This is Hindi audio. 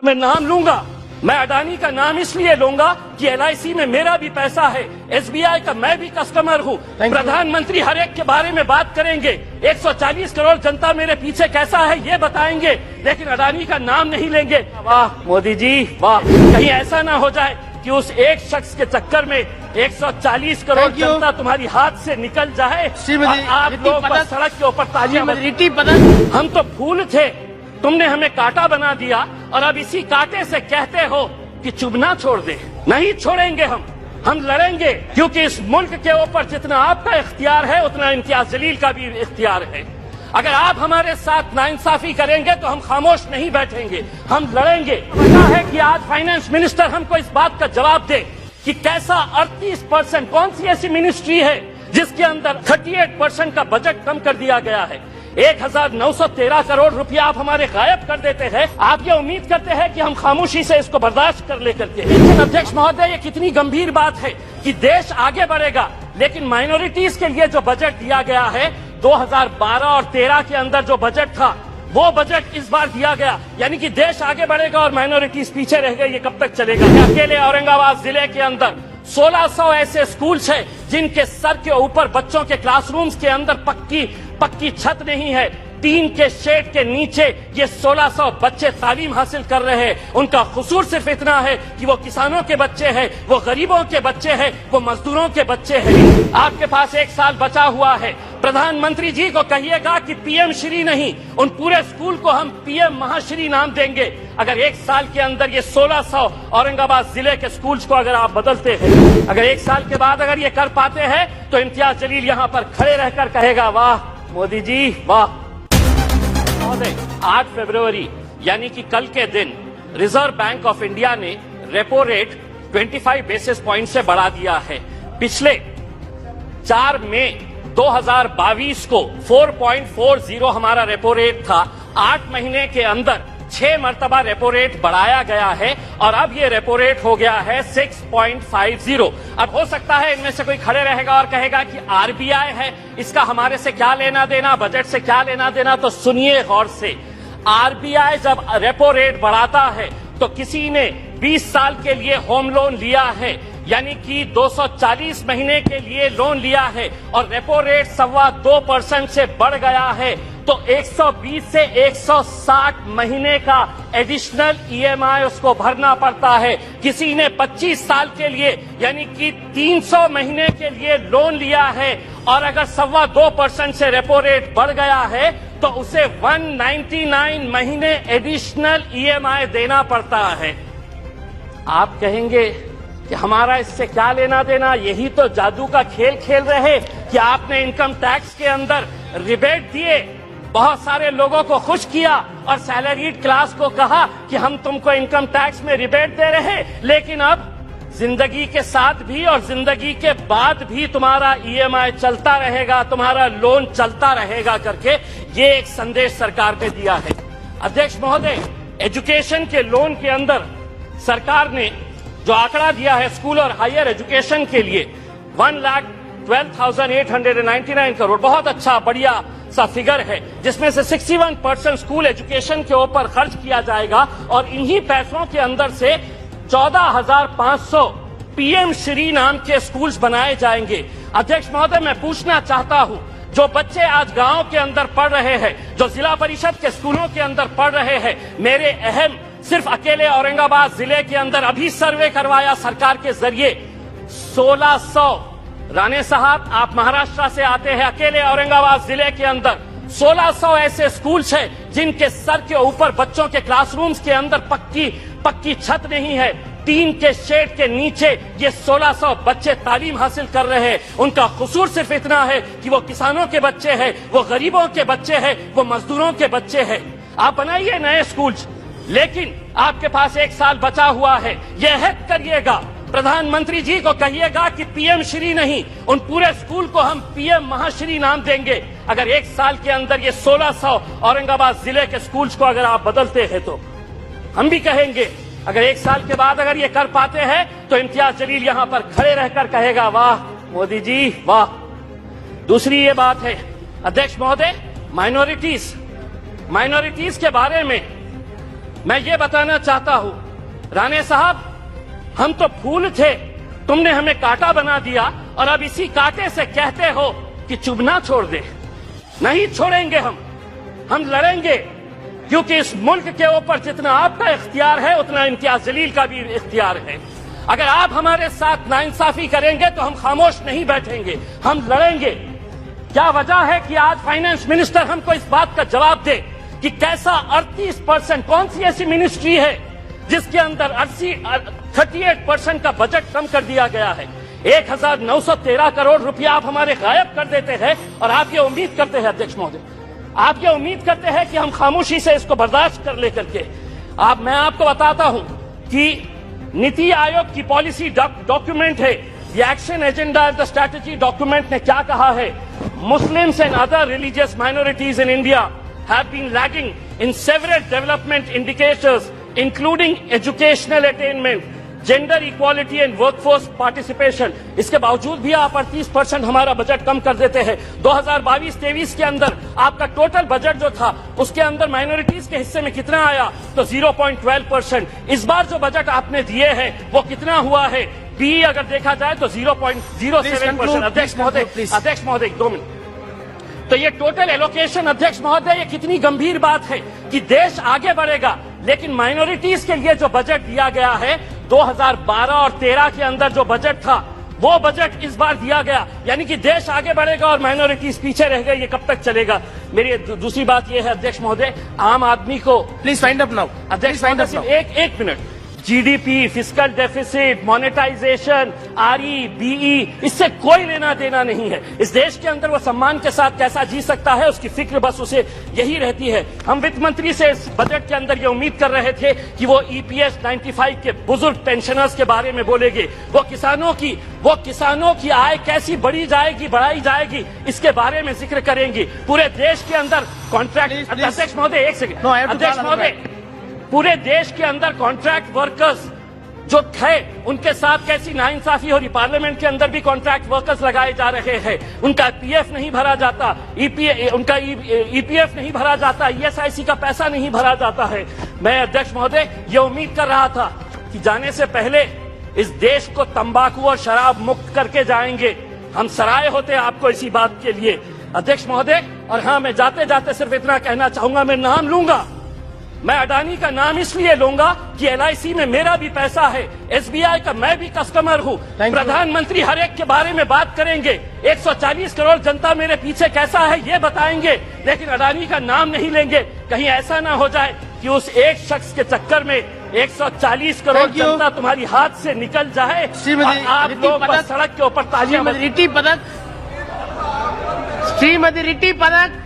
मैं नाम लूंगा, मैं अडानी का नाम इसलिए लूंगा कि LIC में मेरा भी पैसा है, SBI का मैं भी कस्टमर हूँ। प्रधानमंत्री हर एक के बारे में बात करेंगे, 140 करोड़ जनता मेरे पीछे कैसा है ये बताएंगे, लेकिन अडानी का नाम नहीं लेंगे। वाह मोदी जी वाह, कहीं ऐसा ना हो जाए कि उस एक शख्स के चक्कर में 140 करोड़ जनता तुम्हारी हाथ से निकल जाए और आप लोग बस सड़क के ऊपर तालियां। हम तो फूल थे, तुमने हमें कांटा बना दिया और अब इसी कांटे से कहते हो कि चुभना छोड़ दे। नहीं छोड़ेंगे हम लड़ेंगे, क्योंकि इस मुल्क के ऊपर जितना आपका इख्तियार है उतना इम्तियाज जलील का भी इख्तियार है। अगर आप हमारे साथ नाइंसाफी करेंगे तो हम खामोश नहीं बैठेंगे, हम लड़ेंगे। पता है कि आज फाइनेंस मिनिस्टर हमको इस बात का जवाब दे कि कैसा 38%, कौन सी ऐसी मिनिस्ट्री है जिसके अंदर 38% का बजट कम कर दिया गया है। 1913 करोड़ रुपया आप हमारे गायब कर देते हैं। आप ये उम्मीद करते हैं कि हम खामोशी से इसको बर्दाश्त कर लेकर के। लेकिन अध्यक्ष महोदय, ये कितनी गंभीर बात है कि देश आगे बढ़ेगा, लेकिन माइनॉरिटीज के लिए जो बजट दिया गया है 2012 और 13 के अंदर जो बजट था वो बजट इस बार दिया गया, यानी कि देश आगे बढ़ेगा और माइनॉरिटीज पीछे रह गए। ये कब तक चलेगा? अकेले औरंगाबाद जिले के अंदर 1600 ऐसे स्कूल्स हैं जिनके सर के ऊपर बच्चों के क्लासरूम्स के अंदर पक्की छत नहीं है, टीन के शेड के नीचे ये 1600 बच्चे तालीम हासिल कर रहे हैं। उनका कसूर सिर्फ इतना है कि वो किसानों के बच्चे हैं, वो गरीबों के बच्चे हैं, वो मजदूरों के बच्चे हैं। आपके पास 1 साल बचा हुआ है, प्रधानमंत्री जी को कहिएगा कि PM श्री नहीं, उन पूरे स्कूल को हम PM महाश्री नाम देंगे। अगर 1 साल के अंदर ये 1600 औरंगाबाद जिले के स्कूल्स को अगर आप बदलते हैं, अगर 1 साल के बाद अगर ये कर पाते हैं, तो इम्तियाज जलील यहाँ पर खड़े रहकर कहेगा वाह मोदी जी वाह। 8 फरवरी यानी कि कल के दिन रिजर्व बैंक ऑफ इंडिया ने रेपो रेट 25 बेसिस पॉइंट से बढ़ा दिया है। पिछले 4 मई 2022 को 4.40 हमारा रेपो रेट था। 8 महीने के अंदर 6 मरतबा रेपो रेट बढ़ाया गया है और अब ये रेपो रेट हो गया है 6.50। अब हो सकता है इनमें से कोई खड़े रहेगा और कहेगा कि RBI है, इसका हमारे से क्या लेना देना, बजट से क्या लेना देना। तो सुनिए गौर से, RBI जब रेपो रेट बढ़ाता है तो किसी ने 20 साल के लिए होम लोन लिया है, यानी कि 240 महीने के लिए लोन लिया है और रेपो रेट 2.25% से बढ़ गया है, तो 120 से 160 महीने का एडिशनल EMI उसको भरना पड़ता है। किसी ने 25 साल के लिए यानी कि 300 महीने के लिए लोन लिया है और अगर 2.25% से रेपो रेट बढ़ गया है तो उसे 199 महीने एडिशनल EMI देना पड़ता है। आप कहेंगे कि हमारा इससे क्या लेना देना, यही तो जादू का खेल खेल रहे कि आपने इनकम टैक्स के अंदर रिबेट दिए, बहुत सारे लोगों को खुश किया और सैलरीड क्लास को कहा कि हम तुमको इनकम टैक्स में रिबेट दे रहे, लेकिन अब जिंदगी के साथ भी और जिंदगी के बाद भी तुम्हारा EMI चलता रहेगा, तुम्हारा लोन चलता रहेगा करके ये एक संदेश सरकार ने दिया है। अध्यक्ष महोदय, एजुकेशन के लोन के अंदर सरकार ने जो आंकड़ा दिया है स्कूल और हायर एजुकेशन के लिए 1,12,899 करोड़, बहुत अच्छा बढ़िया सा फिगर है, जिसमें से 61% स्कूल एजुकेशन के ऊपर खर्च किया जाएगा और इन्हीं पैसों के अंदर से 14,500 PM श्री नाम के स्कूल्स बनाए जाएंगे। अध्यक्ष महोदय, मैं पूछना चाहता हूं, जो बच्चे आज गांव के अंदर पढ़ रहे हैं, जो जिला परिषद के स्कूलों के अंदर पढ़ रहे हैं, मेरे अहम सिर्फ अकेले औरंगाबाद जिले के अंदर अभी सर्वे करवाया सरकार के जरिए 1600। राणे साहब, आप महाराष्ट्र से आते हैं, अकेले औरंगाबाद जिले के अंदर 1600 ऐसे स्कूल्स हैं जिनके सर के ऊपर बच्चों के क्लासरूम्स के अंदर पक्की छत नहीं है, टीन के शेड के नीचे ये 1600 बच्चे तालीम हासिल कर रहे हैं। उनका कसूर सिर्फ इतना है कि वो किसानों के बच्चे हैं, वो गरीबों के बच्चे हैं, वो मजदूरों के बच्चे हैं। आप बनाइए नए स्कूल्स, लेकिन आपके पास 1 साल बचा हुआ है, ये अहद करिएगा, प्रधानमंत्री जी को कहिएगा कि PM श्री नहीं, उन पूरे स्कूल को हम PM महाश्री नाम देंगे। अगर 1 साल के अंदर ये 1600 औरंगाबाद जिले के स्कूल्स को अगर आप बदलते हैं तो हम भी कहेंगे, अगर 1 साल के बाद अगर ये कर पाते हैं तो इम्तियाज जलील यहाँ पर खड़े रहकर कहेगा वाह मोदी जी वाह। दूसरी ये बात है अध्यक्ष महोदय, माइनॉरिटीज के बारे में मैं ये बताना चाहता हूं, राणे साहब, हम तो फूल थे, तुमने हमें कांटा बना दिया और अब इसी कांटे से कहते हो कि चुभना छोड़ दे। नहीं छोड़ेंगे हम लड़ेंगे, क्योंकि इस मुल्क के ऊपर जितना आपका इख्तियार है उतना इम्तियाज जलील का भी इख्तियार है। अगर आप हमारे साथ नाइंसाफी करेंगे तो हम खामोश नहीं बैठेंगे, हम लड़ेंगे। क्या वजह है कि आज फाइनेंस मिनिस्टर हमको इस बात का जवाब दे कि कैसा 38%, कौन सी ऐसी मिनिस्ट्री है जिसके अंदर 38% का बजट कम कर दिया गया है। 1913 करोड़ रुपया आप हमारे गायब कर देते हैं और आप ये उम्मीद करते हैं, अध्यक्ष महोदय, आप ये उम्मीद करते हैं कि हम खामोशी से इसको बर्दाश्त कर लेकर के। मैं आपको बताता हूं कि नीति आयोग की पॉलिसी डॉक्यूमेंट है, ये action agenda the strategy document ने क्या कहा है, Muslims and other religious minorities in India have been lagging in several development indicators including educational attainment, gender equality and workforce participation। इसके बावजूद भी आप 38% हमारा बजट कम कर देते हैं। 2022-23 के अंदर आपका टोटल बजट जो था उसके अंदर माइनॉरिटीज के हिस्से में कितना आया, तो 0.12%। इस बार जो बजट आपने दिए हैं वो कितना हुआ है, बी अगर देखा जाए तो 0.07%। अध्यक्ष महोदय 2 मिनट। तो ये टोटल एलोकेशन, अध्यक्ष महोदय, ये कितनी गंभीर बात है कि देश आगे बढ़ेगा, लेकिन माइनॉरिटीज के लिए जो बजट दिया गया है 2012 और 13 के अंदर जो बजट था वो बजट इस बार दिया गया, यानी कि देश आगे बढ़ेगा और माइनॉरिटीज पीछे रह गए। ये कब तक चलेगा? मेरी दूसरी बात ये है, अध्यक्ष महोदय, आम आदमी को प्लीज फाइंड अप नाउ, अध्यक्ष महोदय, एक minute, GDP, fiscal deficit, monetisation, RE, BE, इससे कोई लेना देना नहीं है। इस देश के अंदर वो सम्मान के साथ कैसा जी सकता है, उसकी फिक्र बस उसे यही रहती है। हम वित्त मंत्री से इस बजट के अंदर ये उम्मीद कर रहे थे कि वो ईपीएस 95 के बुजुर्ग पेंशनर्स के बारे में बोलेंगे, वो किसानों की आय कैसी बढ़ाई जाएगी इसके बारे में जिक्र करेंगे। पूरे देश के अंदर कॉन्ट्रैक्ट, अध्यक्ष महोदय एक सेकंड, अध्यक्ष महोदय, पूरे देश के अंदर कॉन्ट्रैक्ट वर्कर्स जो थे उनके साथ कैसी नाइंसाफी हो रही। पार्लियामेंट के अंदर भी कॉन्ट्रैक्ट वर्कर्स लगाए जा रहे हैं, उनका पीएफ नहीं भरा जाता, उनका ईपीएफ नहीं भरा जाता, ईएसआईसी का पैसा नहीं भरा जाता है। मैं, अध्यक्ष महोदय, ये उम्मीद कर रहा था कि जाने से पहले इस देश को तंबाकू और शराब मुक्त करके जाएंगे। हम सराय होते आपको इसी बात के लिए, अध्यक्ष महोदय। और हाँ, मैं जाते जाते सिर्फ इतना कहना चाहूंगा, मैं नाम लूंगा, मैं अडानी का नाम इसलिए लूंगा कि एलआईसी में मेरा भी पैसा है, एसबीआई का मैं भी कस्टमर हूं। प्रधानमंत्री हर एक के बारे में बात करेंगे, 140 करोड़ जनता मेरे पीछे कैसा है ये बताएंगे, लेकिन अडानी का नाम नहीं लेंगे। कहीं ऐसा ना हो जाए कि उस एक शख्स के चक्कर में 140 करोड़ जनता तुम्हारी हाथ से निकल जाए और आप लोग सड़क के ऊपर तालियां। श्रीमती रिटी पदक